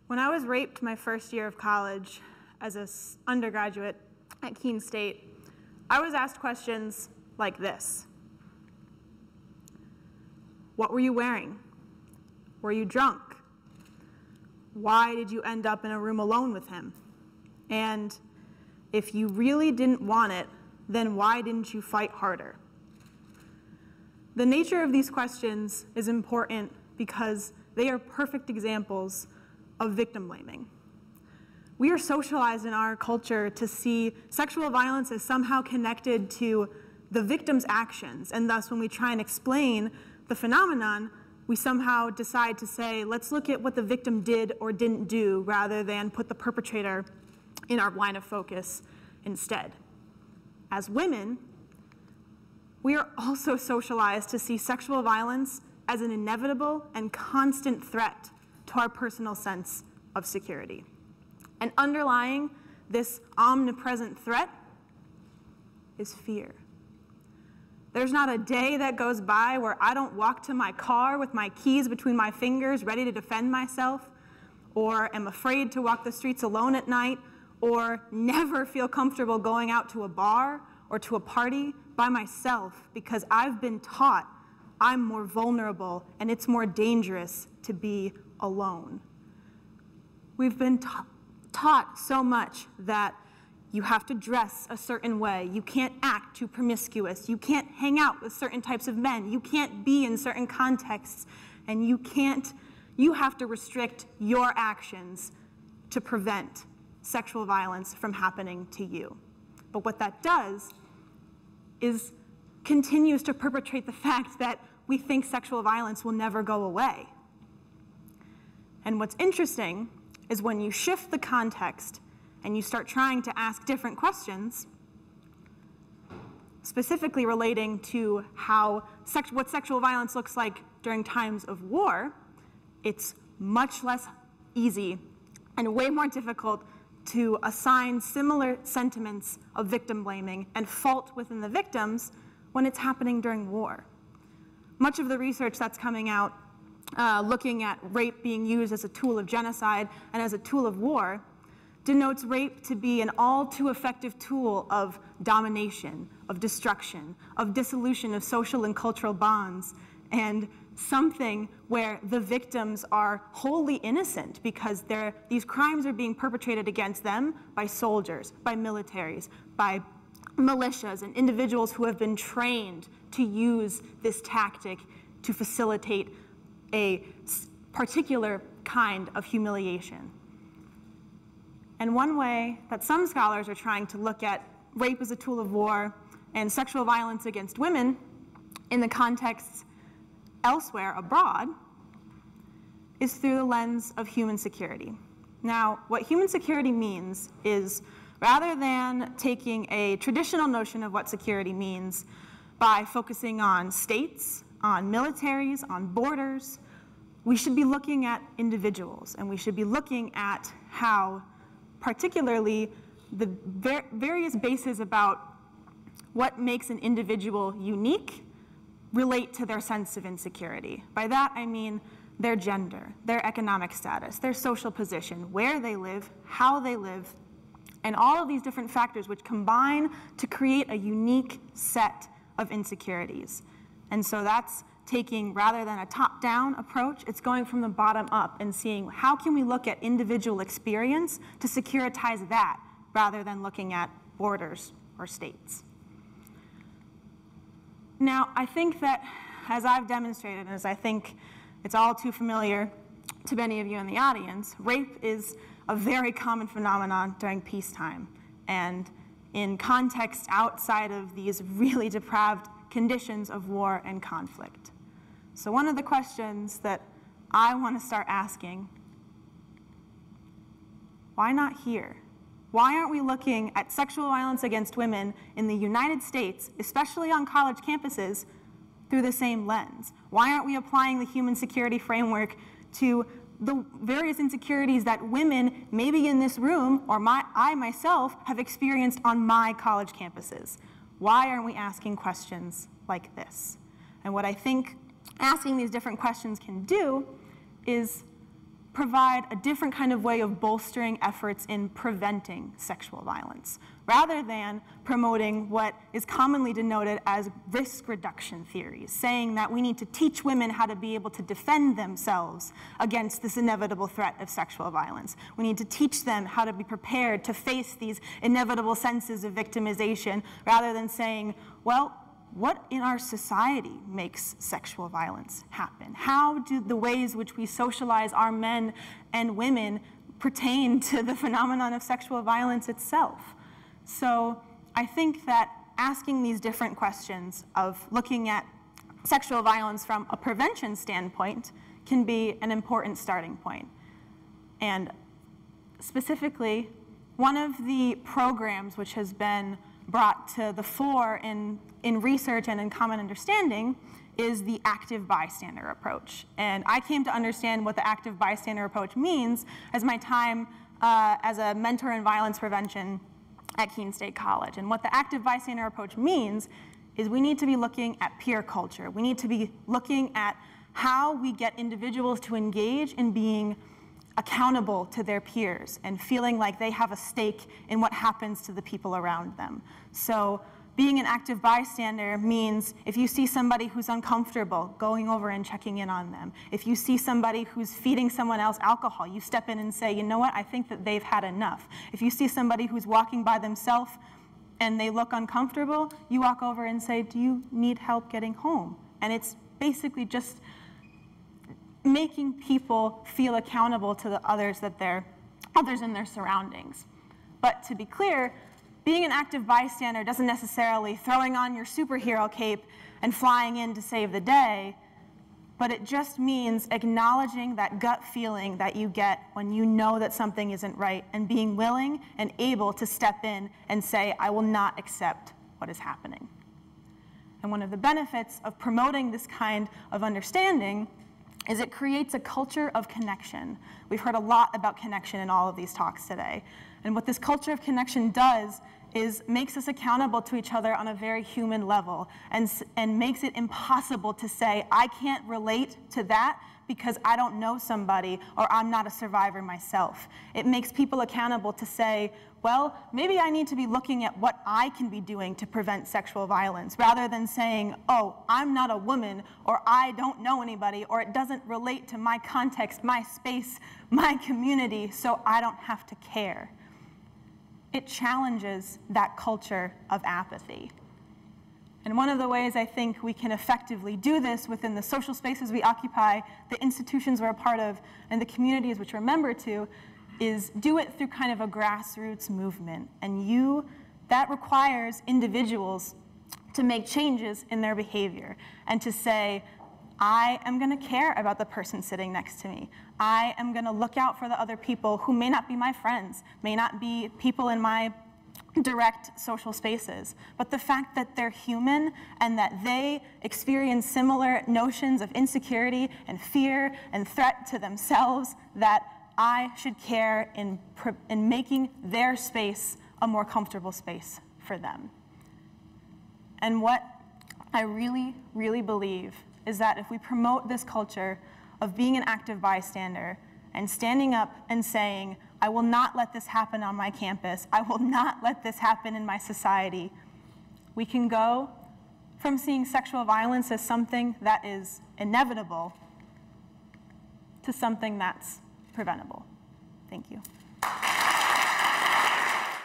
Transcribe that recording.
When I was raped my first year of college as an undergraduate at Keene State, I was asked questions like this. What were you wearing? Were you drunk? Why did you end up in a room alone with him? And if you really didn't want it, then why didn't you fight harder? The nature of these questions is important because they are perfect examples of victim blaming. We are socialized in our culture to see sexual violence as somehow connected to the victim's actions, and thus when we try and explain the phenomenon, we somehow decide to say, let's look at what the victim did or didn't do rather than put the perpetrator in our line of focus instead. As women, we are also socialized to see sexual violence as an inevitable and constant threat to our personal sense of security. And underlying this omnipresent threat is fear. There's not a day that goes by where I don't walk to my car with my keys between my fingers ready to defend myself, or am afraid to walk the streets alone at night, or never feel comfortable going out to a bar or to a party by myself because I've been taught I'm more vulnerable and it's more dangerous to be alone. We've been taught so much that you have to dress a certain way, you can't act too promiscuous, you can't hang out with certain types of men, you can't be in certain contexts, and you have to restrict your actions to prevent sexual violence from happening to you. But what that does is continues to perpetrate the fact that we think sexual violence will never go away. And what's interesting is when you shift the context and you start trying to ask different questions, specifically relating to what sexual violence looks like during times of war, it's much less easy and way more difficult to assign similar sentiments of victim blaming and fault within the victims when it's happening during war. Much of the research that's coming out looking at rape being used as a tool of genocide and as a tool of war denotes rape to be an all too effective tool of domination, of destruction, of dissolution of social and cultural bonds, and something where the victims are wholly innocent because these crimes are being perpetrated against them by soldiers, by militaries, by militias, and individuals who have been trained to use this tactic to facilitate a particular kind of humiliation. And one way that some scholars are trying to look at rape as a tool of war and sexual violence against women in the contexts elsewhere abroad is through the lens of human security. Now, what human security means is, rather than taking a traditional notion of what security means by focusing on states, on militaries, on borders, we should be looking at individuals, and we should be looking at how particularly the various bases about what makes an individual unique relate to their sense of insecurity. By that I mean their gender, their economic status, their social position, where they live, how they live, and all of these different factors which combine to create a unique set of insecurities. And so that's taking, rather than a top-down approach, it's going from the bottom up and seeing how can we look at individual experience to securitize that rather than looking at borders or states. Now, I think that, as I've demonstrated, and as I think it's all too familiar to many of you in the audience, rape is a very common phenomenon during peacetime and in contexts outside of these really depraved conditions of war and conflict. So one of the questions that I want to start asking, why not here? Why aren't we looking at sexual violence against women in the United States, especially on college campuses, through the same lens? Why aren't we applying the human security framework to the various insecurities that women, maybe in this room, or I myself, have experienced on my college campuses? Why aren't we asking questions like this? And what I think asking these different questions can do is provide a different kind of way of bolstering efforts in preventing sexual violence, rather than promoting what is commonly denoted as risk reduction theories, saying that we need to teach women how to be able to defend themselves against this inevitable threat of sexual violence. We need to teach them how to be prepared to face these inevitable senses of victimization, rather than saying, well, what in our society makes sexual violence happen? How do the ways which we socialize our men and women pertain to the phenomenon of sexual violence itself? So I think that asking these different questions of looking at sexual violence from a prevention standpoint can be an important starting point. And specifically, one of the programs which has been brought to the fore in research and in common understanding is the active bystander approach. And I came to understand what the active bystander approach means as my time as a mentor in violence prevention at Keene State College. And what the active bystander approach means is we need to be looking at peer culture. We need to be looking at how we get individuals to engage in being accountable to their peers and feeling like they have a stake in what happens to the people around them. So being an active bystander means if you see somebody who's uncomfortable, going over and checking in on them. If you see somebody who's feeding someone else alcohol, you step in and say, you know what, I think that they've had enough. If you see somebody who's walking by themselves and they look uncomfortable, you walk over and say, do you need help getting home? And it's basically just making people feel accountable to the others in their surroundings. But to be clear, being an active bystander doesn't necessarily throwing on your superhero cape and flying in to save the day, but it just means acknowledging that gut feeling that you get when you know that something isn't right and being willing and able to step in and say, I will not accept what is happening. And one of the benefits of promoting this kind of understanding is it creates a culture of connection. We've heard a lot about connection in all of these talks today. And what this culture of connection does is makes us accountable to each other on a very human level and makes it impossible to say, I can't relate to that because I don't know somebody or I'm not a survivor myself. It makes people accountable to say, well, maybe I need to be looking at what I can be doing to prevent sexual violence, rather than saying, oh, I'm not a woman, or I don't know anybody, or it doesn't relate to my context, my space, my community, so I don't have to care. It challenges that culture of apathy. And one of the ways I think we can effectively do this within the social spaces we occupy, the institutions we're a part of, and the communities which we're a member to, is do it through kind of a grassroots movement. And that requires individuals to make changes in their behavior and to say, I am going to care about the person sitting next to me. I am going to look out for the other people who may not be my friends, may not be people in my direct social spaces, but the fact that they're human and that they experience similar notions of insecurity and fear and threat to themselves, that I should care in making their space a more comfortable space for them. And what I really, really believe is that if we promote this culture of being an active bystander and standing up and saying, I will not let this happen on my campus, I will not let this happen in my society, we can go from seeing sexual violence as something that is inevitable to something that's preventable. Thank you.